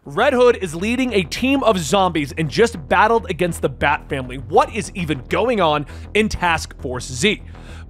Red Hood is leading a team of zombies and just battled against the Bat family. What is even going on in Task Force Z?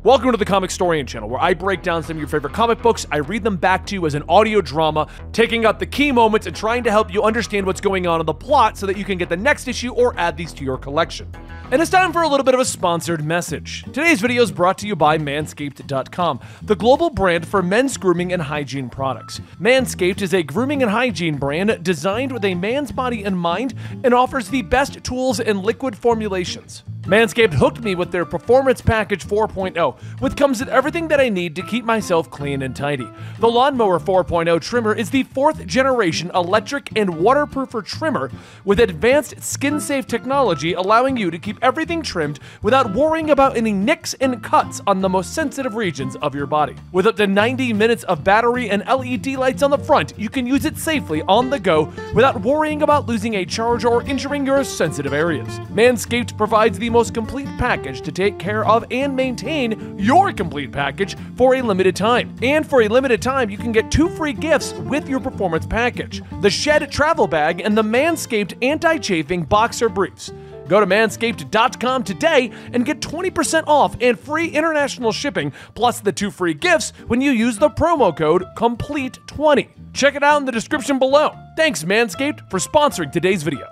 Welcome to the Comicstorian channel, where I break down some of your favorite comic books. I read them back to you as an audio drama, taking out the key moments and trying to help you understand what's going on in the plot so that you can get the next issue or add these to your collection. And it's time for a little bit of a sponsored message. Today's video is brought to you by Manscaped.com, the global brand for men's grooming and hygiene products. Manscaped is a grooming and hygiene brand designed with a man's body in mind and offers the best tools and liquid formulations. Manscaped hooked me with their Performance Package 4.0, which comes with everything that I need to keep myself clean and tidy. The Lawnmower 4.0 trimmer is the 4th generation electric and waterproofer trimmer with advanced skin-safe technology, allowing you to keep everything trimmed without worrying about any nicks and cuts on the most sensitive regions of your body. With up to 90 minutes of battery and LED lights on the front, you can use it safely on the go without worrying about losing a charge or injuring your sensitive areas. Manscaped provides the most complete package to take care of and maintain your complete package for a limited time. And for a limited time, you can get 2 free gifts with your performance package: the Shed Travel Bag and the Manscaped Anti-Chafing Boxer Briefs. Go to manscaped.com today and get 20% off and free international shipping, plus the 2 free gifts when you use the promo code COMPLETE20. Check it out in the description below. Thanks, Manscaped, for sponsoring today's video.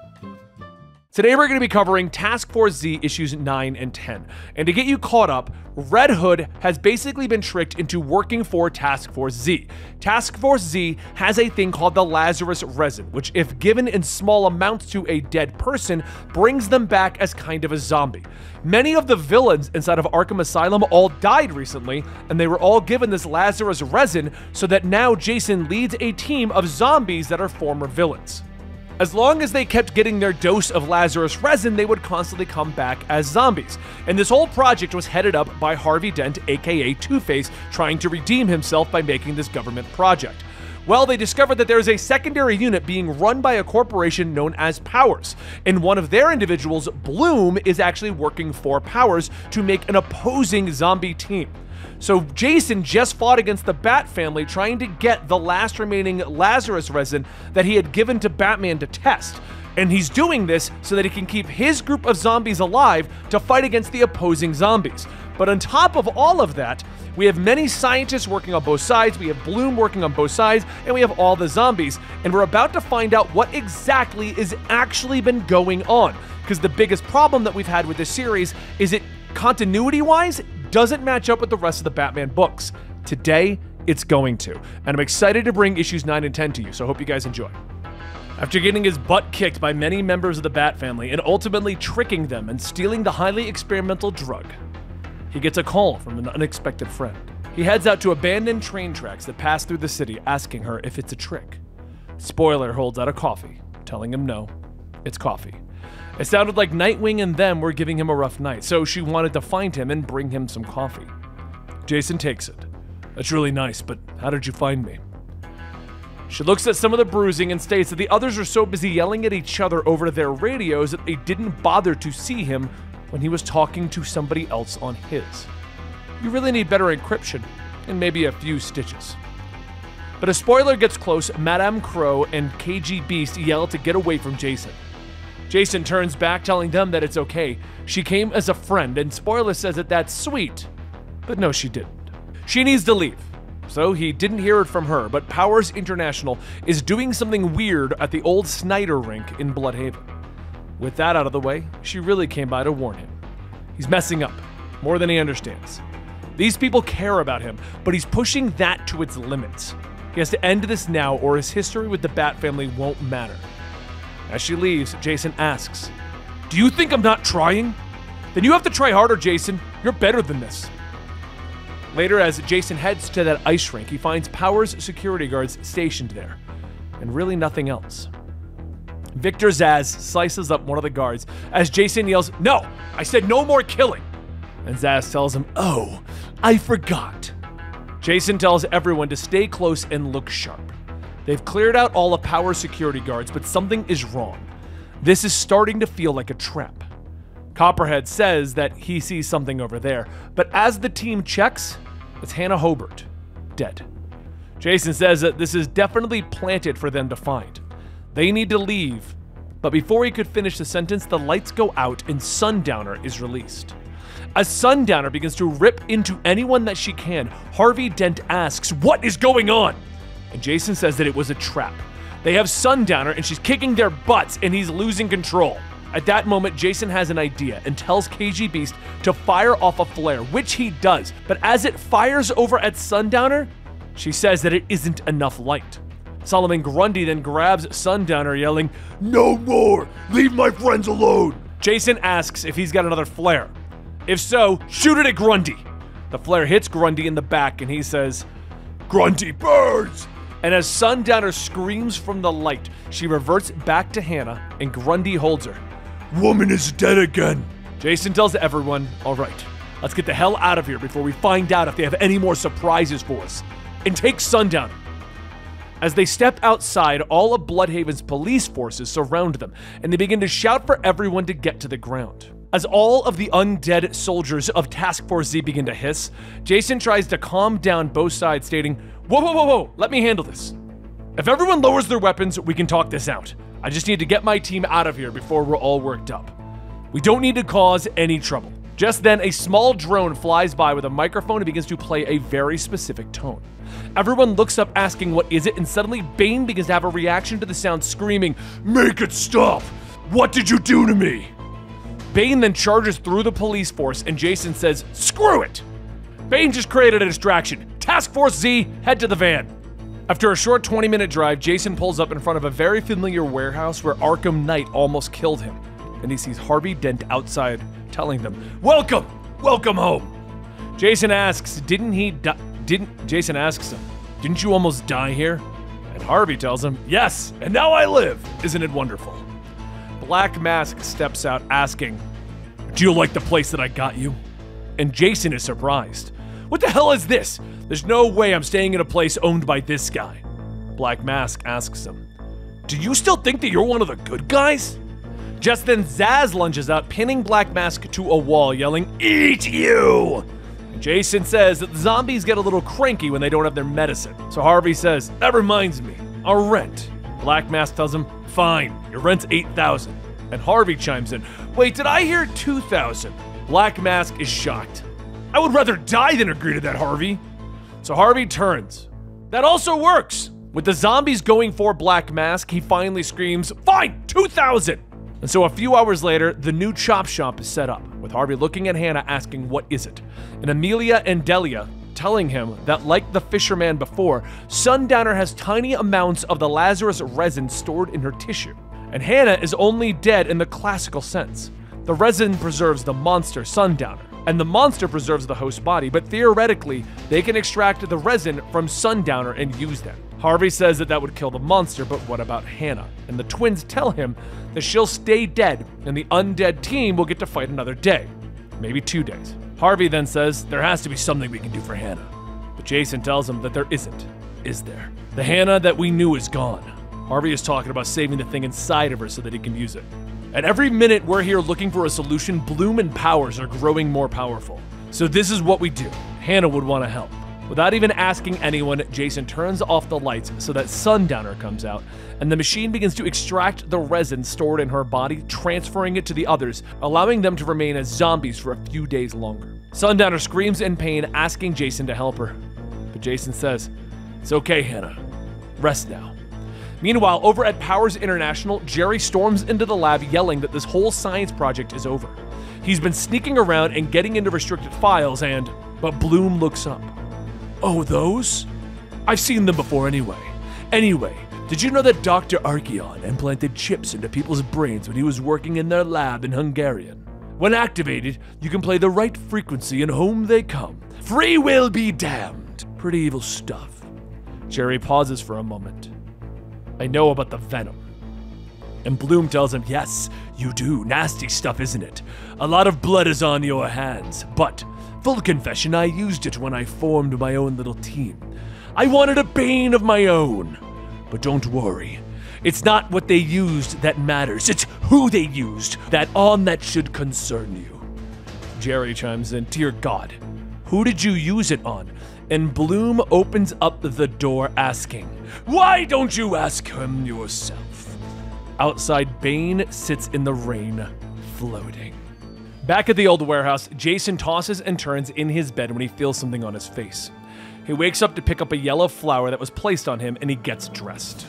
Today we're going to be covering Task Force Z issues 9 and 10. And to get you caught up, Red Hood has basically been tricked into working for Task Force Z. Task Force Z has a thing called the Lazarus resin, which if given in small amounts to a dead person, brings them back as kind of a zombie. Many of the villains inside of Arkham Asylum all died recently, and they were all given this Lazarus resin so that now Jason leads a team of zombies that are former villains. As long as they kept getting their dose of Lazarus resin, they would constantly come back as zombies. And this whole project was headed up by Harvey Dent, aka Two-Face, trying to redeem himself by making this government project. Well, they discovered that there is a secondary unit being run by a corporation known as Powers, and one of their individuals, Bloom, is actually working for Powers to make an opposing zombie team. So Jason just fought against the Bat family trying to get the last remaining Lazarus resin that he had given to Batman to test. And he's doing this so that he can keep his group of zombies alive to fight against the opposing zombies. But on top of all of that, we have many scientists working on both sides, we have Bloom working on both sides, and we have all the zombies. And we're about to find out what exactly is actually been going on. Because the biggest problem that we've had with this series is it, continuity-wise, doesn't match up with the rest of the Batman books. Today, it's going to. And I'm excited to bring issues 9 and 10 to you, so I hope you guys enjoy. After getting his butt kicked by many members of the Bat family and ultimately tricking them and stealing the highly experimental drug, he gets a call from an unexpected friend. He heads out to abandoned train tracks that pass through the city, asking her if it's a trick. Spoiler holds out a coffee, telling him no, it's coffee. It sounded like Nightwing and them were giving him a rough night, so she wanted to find him and bring him some coffee. Jason takes it. That's really nice, but how did you find me? She looks at some of the bruising and states that the others are so busy yelling at each other over their radios that they didn't bother to see him when he was talking to somebody else on his. You really need better encryption and maybe a few stitches. But as Spoiler gets close, Madame Crow and KG Beast yell to get away from Jason. Jason turns back, telling them that it's okay. She came as a friend, and Spoiler says that that's sweet. But no, she didn't. She needs to leave. So he didn't hear it from her, but Powers International is doing something weird at the old Snyder rink in Bloodhaven. With that out of the way, she really came by to warn him. He's messing up, more than he understands. These people care about him, but he's pushing that to its limits. He has to end this now, or his history with the Bat family won't matter. As she leaves, Jason asks, "Do you think I'm not trying? Then you have to try harder, Jason. You're better than this." Later, as Jason heads to that ice rink, he finds Powers security guards stationed there, and really nothing else. Victor Zsasz slices up one of the guards as Jason yells, "No! I said no more killing!" And Zsasz tells him, "Oh, I forgot." Jason tells everyone to stay close and look sharp. They've cleared out all of Powers' security guards, but something is wrong. This is starting to feel like a trap. Copperhead says that he sees something over there, but as the team checks, it's Hannah Hobart, dead. Jason says that this is definitely planted for them to find. They need to leave. But before he could finish the sentence, the lights go out and Sundowner is released. As Sundowner begins to rip into anyone that she can, Harvey Dent asks, "What is going on?" And Jason says that it was a trap. They have Sundowner and she's kicking their butts and he's losing control. At that moment, Jason has an idea and tells KG Beast to fire off a flare, which he does. But as it fires over at Sundowner, she says that it isn't enough light. Solomon Grundy then grabs Sundowner, yelling, "No more! Leave my friends alone!" Jason asks if he's got another flare. If so, shoot it at Grundy. The flare hits Grundy in the back and he says, "Grundy burns!" And as Sundowner screams from the light, she reverts back to Hannah and Grundy holds her. "Woman is dead again." Jason tells everyone, "All right, let's get the hell out of here before we find out if they have any more surprises for us. And take Sundowner." As they step outside, all of Bloodhaven's police forces surround them, and they begin to shout for everyone to get to the ground. As all of the undead soldiers of Task Force Z begin to hiss, Jason tries to calm down both sides, stating, "Whoa, whoa, whoa, whoa, let me handle this. If everyone lowers their weapons, we can talk this out. I just need to get my team out of here before we're all worked up. We don't need to cause any trouble." Just then, a small drone flies by with a microphone and begins to play a very specific tone. Everyone looks up asking what is it, and suddenly Bane begins to have a reaction to the sound, screaming, "Make it stop! What did you do to me?" Bane then charges through the police force and Jason says, "Screw it! Bane just created a distraction. Task Force Z, head to the van." After a short 20-minute drive, Jason pulls up in front of a very familiar warehouse where Arkham Knight almost killed him. And he sees Harvey Dent outside, telling them, "Welcome! Welcome home!" Jason asks, Jason asks him, "Didn't you almost die here?" And Harvey tells him, "Yes, and now I live. Isn't it wonderful?" Black Mask steps out asking, "Do you like the place that I got you?" And Jason is surprised. "What the hell is this? There's no way I'm staying in a place owned by this guy." Black Mask asks him, "Do you still think that you're one of the good guys?" Just then Zaz lunges out, pinning Black Mask to a wall, yelling, "Eat you!" Jason says that the zombies get a little cranky when they don't have their medicine. So Harvey says, "That reminds me, our rent." Black Mask tells him, "Fine, your rent's $8,000. And Harvey chimes in, "Wait, did I hear 2,000? Black Mask is shocked. "I would rather die than agree to that, Harvey." So Harvey turns. That also works. With the zombies going for Black Mask, he finally screams, "Fine, 2,000. And so a few hours later, the new chop shop is set up, with Harvey looking at Hannah asking, "What is it?" And Amelia and Delia telling him that, like the fisherman before, Sundowner has tiny amounts of the Lazarus resin stored in her tissue. And Hannah is only dead in the classical sense. The resin preserves the monster, Sundowner, and the monster preserves the host body, but theoretically, they can extract the resin from Sundowner and use them. Harvey says that would kill the monster, but what about Hannah? And the twins tell him that she'll stay dead, and the undead team will get to fight another day. Maybe 2 days. Harvey then says there has to be something we can do for Hannah. But Jason tells him that there isn't, is there? The Hannah that we knew is gone. Harvey is talking about saving the thing inside of her so that he can use it. At every minute we're here looking for a solution, Bloom and Powers are growing more powerful. So this is what we do. Hannah would want to help. Without even asking anyone, Jason turns off the lights so that Sundowner comes out, and the machine begins to extract the resin stored in her body, transferring it to the others, allowing them to remain as zombies for a few days longer. Sundowner screams in pain, asking Jason to help her. But Jason says, "It's okay, Hannah. Rest now." Meanwhile, over at Powers International, Jerry storms into the lab yelling that this whole science project is over. He's been sneaking around and getting into restricted files but Bloom looks up. "Oh, those? I've seen them before anyway. Anyway, did you know that Dr. Archeon implanted chips into people's brains when he was working in their lab in Hungarian? When activated, you can play the right frequency and home they come. Free will be damned. Pretty evil stuff." Jerry pauses for a moment. "I know about the venom." And Bloom tells him, "Yes, you do. Nasty stuff, isn't it? A lot of blood is on your hands. But, full confession, I used it when I formed my own little team. I wanted a Bane of my own. But don't worry. It's not what they used that matters. It's who they used that should concern you." Jerry chimes in, "Dear God, who did you use it on?" And Bloom opens up the door asking, "Why don't you ask him yourself?" Outside, Bane sits in the rain, floating. Back at the old warehouse, Jason tosses and turns in his bed when he feels something on his face. He wakes up to pick up a yellow flower that was placed on him, and he gets dressed.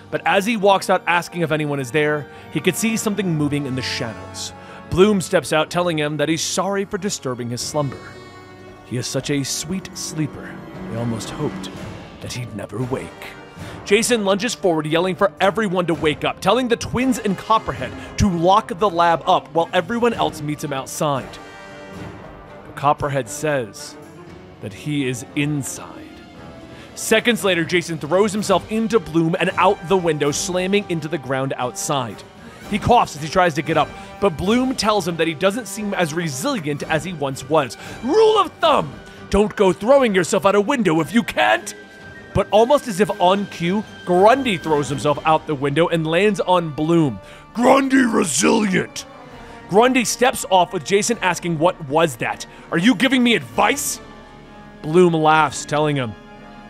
But as he walks out asking if anyone is there, he could see something moving in the shadows. Bloom steps out telling him that he's sorry for disturbing his slumber. He is such a sweet sleeper, he almost hoped that he'd never wake. Jason lunges forward, yelling for everyone to wake up, telling the twins and Copperhead to lock the lab up while everyone else meets him outside. But Copperhead says that he is inside. Seconds later, Jason throws himself into Bloom and out the window, slamming into the ground outside. He coughs as he tries to get up, but Bloom tells him that he doesn't seem as resilient as he once was. Rule of thumb: don't go throwing yourself out a window if you can't. But almost as if on cue, Grundy throws himself out the window and lands on Bloom. Grundy resilient! Grundy steps off with Jason asking what was that? Are you giving me advice? Bloom laughs, telling him,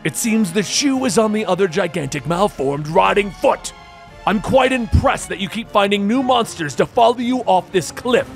it seems the shoe is on the other gigantic malformed rotting foot. I'm quite impressed that you keep finding new monsters to follow you off this cliff.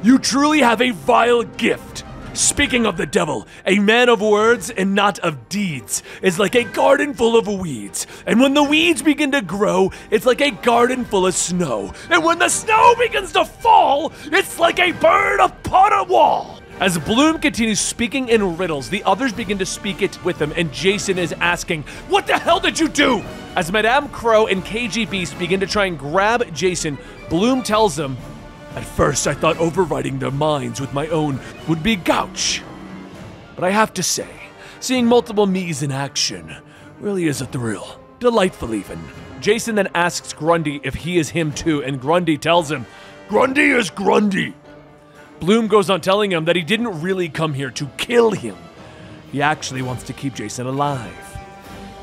You truly have a vile gift. Speaking of the devil, a man of words and not of deeds is like a garden full of weeds. And when the weeds begin to grow, it's like a garden full of snow. And when the snow begins to fall, it's like a bird upon a wall. As Bloom continues speaking in riddles, the others begin to speak it with him, and Jason is asking, what the hell did you do? As Madame Crow and KG Beast begin to try and grab Jason, Bloom tells them, at first I thought overriding their minds with my own would be gouch. But I have to say, seeing multiple me's in action really is a thrill. Delightful even. Jason then asks Grundy if he is him too, and Grundy tells him, Grundy is Grundy. Bloom goes on telling him that he didn't really come here to kill him. He actually wants to keep Jason alive.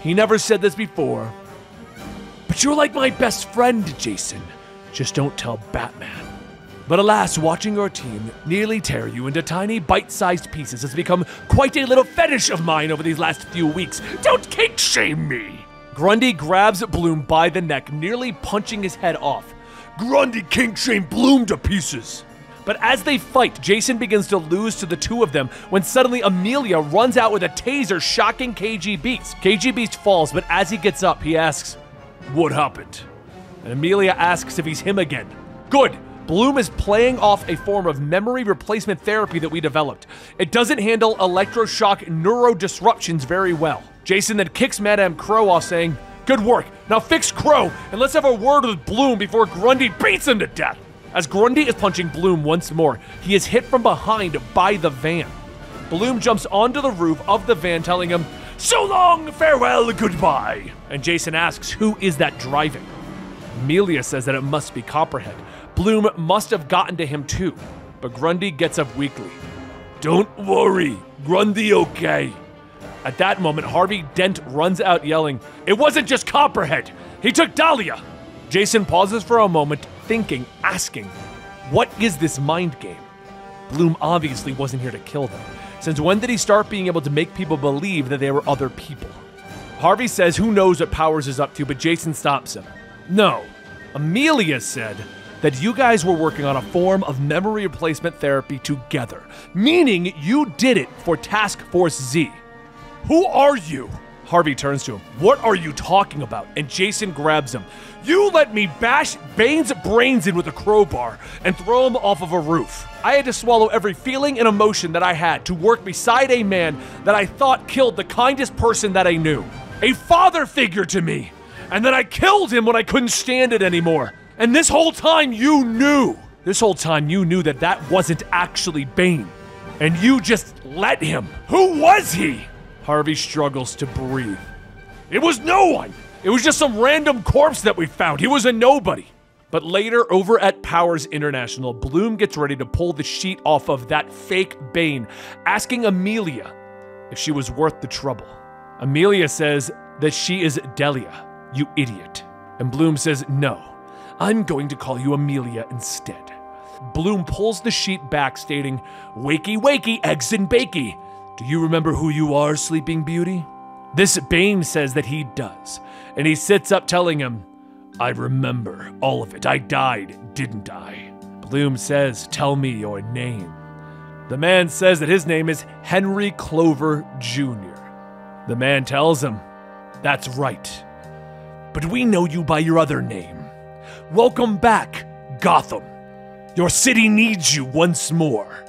He never said this before, but you're like my best friend, Jason. Just don't tell Batman. But alas, watching your team nearly tear you into tiny bite-sized pieces has become quite a little fetish of mine over these last few weeks. Don't kink-shame me! Grundy grabs Bloom by the neck, nearly punching his head off. Grundy kink-shame Bloom to pieces! But as they fight, Jason begins to lose to the two of them when suddenly Amelia runs out with a taser, shocking KG Beast. KG Beast falls, but as he gets up, he asks, what happened? And Amelia asks if he's him again. Good! Bloom is playing off a form of memory replacement therapy that we developed. It doesn't handle electroshock neurodisruptions very well. Jason then kicks Madame Crow off, saying, good work, now fix Crow, and let's have a word with Bloom before Grundy beats him to death. As Grundy is punching Bloom once more, he is hit from behind by the van. Bloom jumps onto the roof of the van, telling him, so long, farewell, goodbye. And Jason asks, who is that driving? Amelia says that it must be Copperhead. Bloom must have gotten to him too, but Grundy gets up weakly. Don't worry, Grundy okay. At that moment, Harvey Dent runs out yelling, it wasn't just Copperhead, he took Dahlia. Jason pauses for a moment, thinking, asking, what is this mind game? Bloom obviously wasn't here to kill them. Since when did he start being able to make people believe that they were other people? Harvey says who knows what Powers is up to, but Jason stops him. No, Amelia said that you guys were working on a form of memory replacement therapy together, meaning you did it for Task Force Z. Who are you? Harvey turns to him. What are you talking about? And Jason grabs him. You let me bash Bane's brains in with a crowbar and throw him off of a roof. I had to swallow every feeling and emotion that I had to work beside a man that I thought killed the kindest person that I knew. A father figure to me. And then I killed him when I couldn't stand it anymore. And this whole time you knew. This whole time you knew that that wasn't actually Bane. And you just let him. Who was he? Harvey struggles to breathe. It was no one. It was just some random corpse that we found. He was a nobody. But later, over at Powers International, Bloom gets ready to pull the sheet off of that fake Bane, asking Amelia if she was worth the trouble. Amelia says that she is Delia, you idiot. And Bloom says, no, I'm going to call you Amelia instead. Bloom pulls the sheet back, stating, wakey, wakey, eggs and bakey. Do you remember who you are, Sleeping Beauty? This Bane says that he does, and he sits up telling him, I remember all of it. I died, didn't I? Bloom says, tell me your name. The man says that his name is Henry Clover Jr. The man tells him, that's right. But we know you by your other name. Welcome back, Gotham. Your city needs you once more.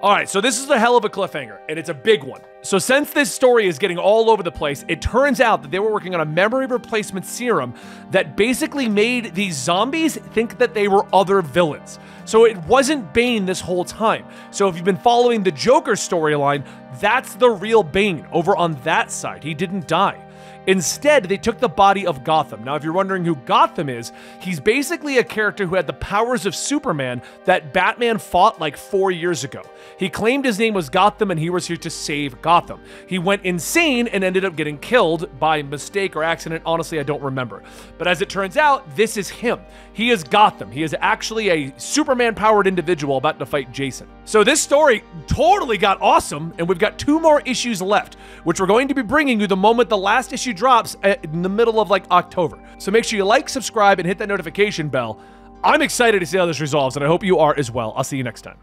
All right, so this is a hell of a cliffhanger, and it's a big one. So since this story is getting all over the place, it turns out that they were working on a memory replacement serum that basically made these zombies think that they were other villains. So it wasn't Bane this whole time. So if you've been following the Joker storyline, that's the real Bane over on that side. He didn't die. Instead, they took the body of Gotham. Now, if you're wondering who Gotham is, he's basically a character who had the powers of Superman that Batman fought like 4 years ago. He claimed his name was Gotham and he was here to save Gotham. He went insane and ended up getting killed by mistake or accident. Honestly, I don't remember. But as it turns out, this is him. He is Gotham. He is actually a Superman-powered individual about to fight Jason. So this story totally got awesome, and we've got 2 more issues left, which we're going to be bringing you the moment the last issue drops in the middle of like October. So make sure you like, subscribe, and hit that notification bell. I'm excited to see how this resolves, and I hope you are as well. I'll see you next time.